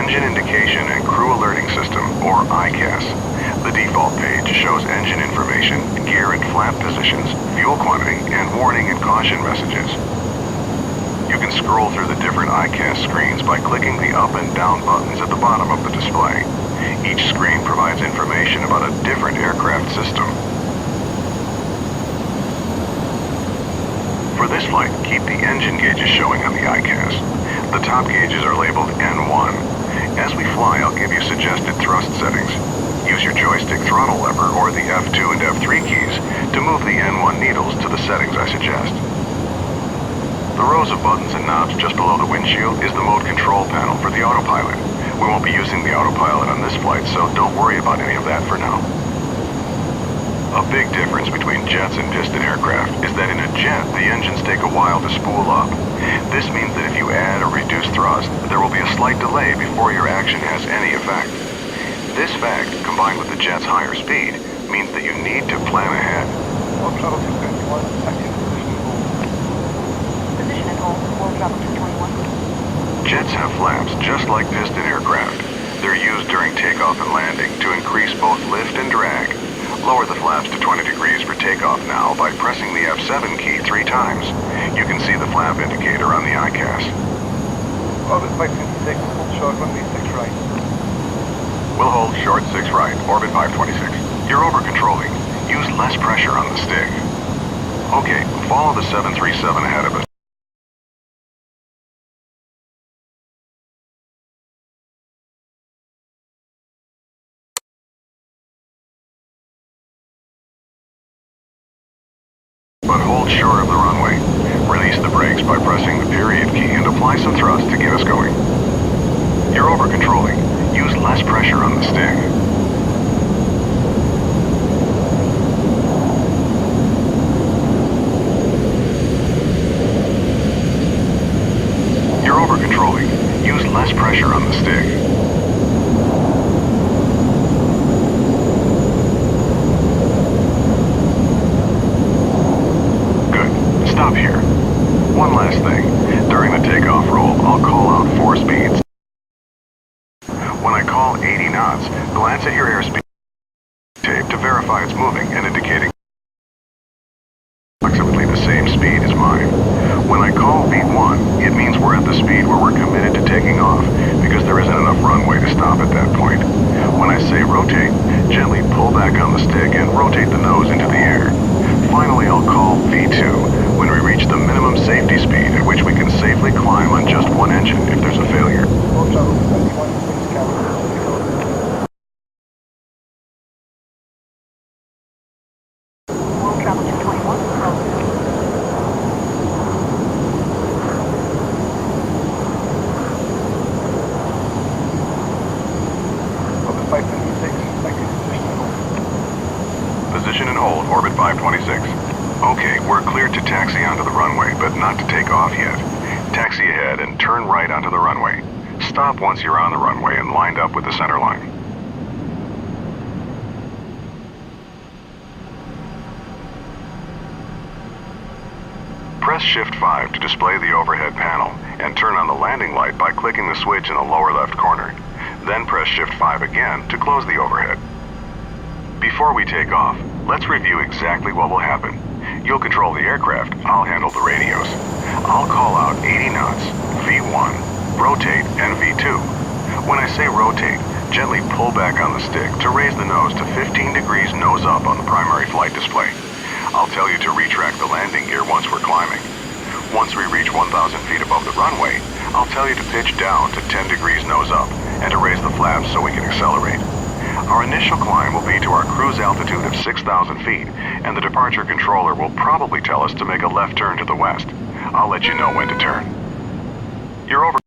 Engine Indication and Crew Alerting System, or ICAS. The default page shows engine information, gear and flap positions, fuel quantity, and warning and caution messages. You can scroll through the different ICAS screens by clicking the up and down buttons at the bottom of the display. Each screen provides information about a different aircraft system. For this flight, keep the engine gauges showing on the ICAS. The top gauges are labeled N1. As we fly, I'll give you suggested thrust settings. Use your joystick throttle lever or the F2 and F3 keys to move the N1 needles to the settings I suggest. The rows of buttons and knobs just below the windshield is the mode control panel for the autopilot. We won't be using the autopilot on this flight, so don't worry about any of that for now. A big difference between jets and piston aircraft is that in a jet, the engines take a while to spool up. This means that if you add or reduce thrust, there will be a slight delay before your action has any effect. This fact, combined with the jet's higher speed, means that you need to plan ahead. World Travel 221, active position and hold. Position and hold, World Travel 221. Jets have flaps just like piston aircraft. They're used during takeoff and landing to increase both lift and drag. Lower the flaps to 20 degrees for takeoff now by pressing the F7 key 3 times. You can see the flap indicator on the ICAS. Orbit 526, hold short, runway 6 right. We'll hold short 6 right, orbit 526. You're over-controlling. Use less pressure on the stick. Okay, follow the 737 ahead of us. But hold short of the runway. Release the brakes by pressing the period key and apply some thrust to get us going. You're over-controlling. Use less pressure on the stick. You're over-controlling. Use less pressure on the stick. Stop here. One last thing. During the takeoff roll, I'll call out 4 speeds. When I call 80 knots, glance at your airspeed tape to verify it's moving and indicating approximately the same speed as mine. When I call V1, it means we're at the speed where we're committed to taking off because there isn't enough runway to stop at that point. When I say rotate, gently pull back on the stick and rotate the nose into the air. Finally, I'll call V2 when we reach the minimum safety speed at which we can safely climb on just one engine if there's a failure. World Travel 221, wings camera. World Travel 221, approach. Orbit 526, active position and hold. Position and hold, orbit 526. Okay, we're cleared to taxi onto the runway, but not to take off yet. Taxi ahead and turn right onto the runway. Stop once you're on the runway and lined up with the center line. Press Shift 5 to display the overhead panel, and turn on the landing light by clicking the switch in the lower left corner. Then press Shift 5 again to close the overhead. Before we take off, let's review exactly what will happen. You'll control the aircraft, I'll handle the radios. I'll call out 80 knots, V1, rotate, and V2. When I say rotate, gently pull back on the stick to raise the nose to 15 degrees nose up on the primary flight display. I'll tell you to retract the landing gear once we're climbing. Once we reach 1,000 feet above the runway, I'll tell you to pitch down to 10 degrees nose up and to raise the flaps so we can accelerate. Our initial climb will be to our cruise altitude of 6,000 feet, and the departure controller will probably tell us to make a left turn to the west. I'll let you know when to turn. You're over.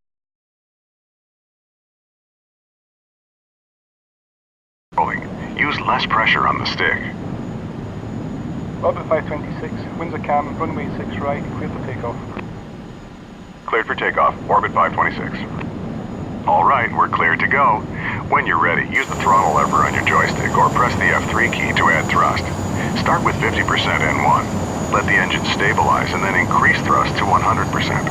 Use less pressure on the stick. Orbit 526, winds are calm, runway 6 right, clear for takeoff. Cleared for takeoff, orbit 526. All right, we're cleared to go. When you're ready, use the throttle lever on your joystick or press the F3 key to add thrust. Start with 50% N1. Let the engine stabilize and then increase thrust to 100%.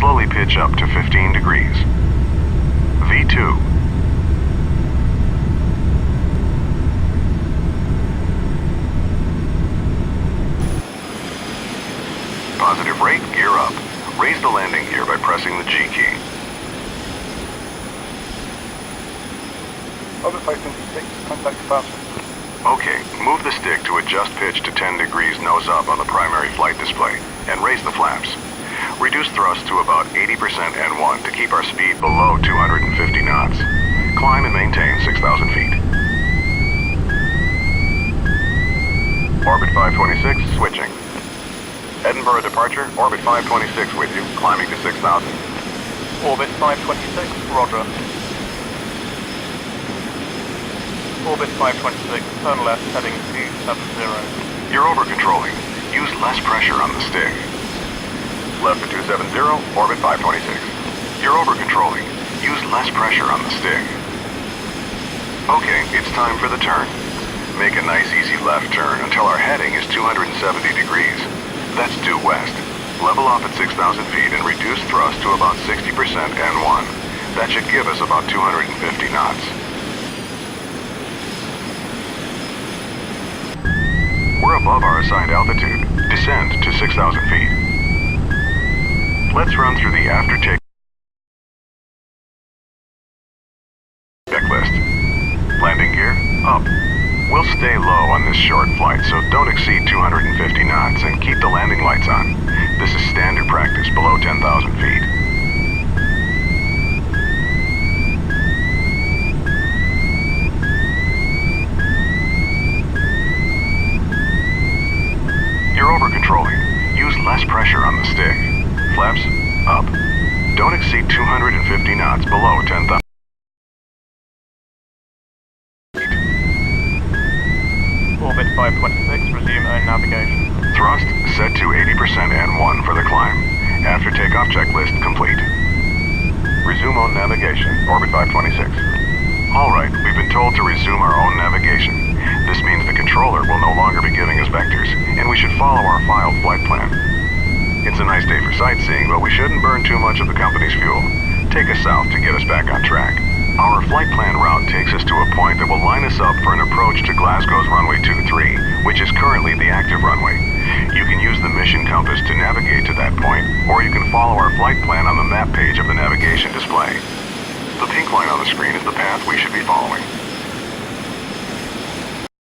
slowly pitch up to 15 degrees. V2. Positive rate, gear up. Raise the landing gear by pressing the G key. Orbit 526, contact departure. Okay, move the stick to adjust pitch to 10 degrees nose up on the primary flight display, and raise the flaps. Reduce thrust to about 80% N1 to keep our speed below 250 knots. Climb and maintain 6,000 feet. Orbit 526, switching. Edinburgh departure, Orbit 526 with you, climbing to 6,000. Orbit 526, roger. Orbit 526, turn left, heading 270. You're over-controlling. Use less pressure on the stick. Left to 270, Orbit 526. You're over-controlling. Use less pressure on the stick. Okay, it's time for the turn. Make a nice easy left turn until our heading is 270 degrees. That's due west. Level off at 6,000 feet and reduce thrust to about 60% N1. That should give us about 250 knots. We're above our assigned altitude. Descend to 6,000 feet. Let's run through the after take checklist. Landing gear, up. We'll stay low on this short flight, so don't exceed 250 knots and keep the landing lights on. This is standard practice below 10,000 feet. You're over-controlling. Use less pressure on the stick. Flaps, up. Don't exceed 250 knots below 10,000. Orbit 526, resume own navigation. Thrust set to 80% N1 for the climb. After takeoff checklist complete. Resume own navigation, Orbit 526. Alright, we've been told to resume our own navigation. This means the controller will no longer be giving us vectors, and we should follow our filed flight plan. It's a nice day for sightseeing, but we shouldn't burn too much of the company's fuel. Take us south to get us back on track. Our flight plan route takes us to a point that will line us up for an approach to Glasgow's runway 23, which is currently the active runway. You can use the mission compass to navigate to that point, or you can follow our flight plan on the map page of the navigation display. The pink line on the screen is the path we should be following.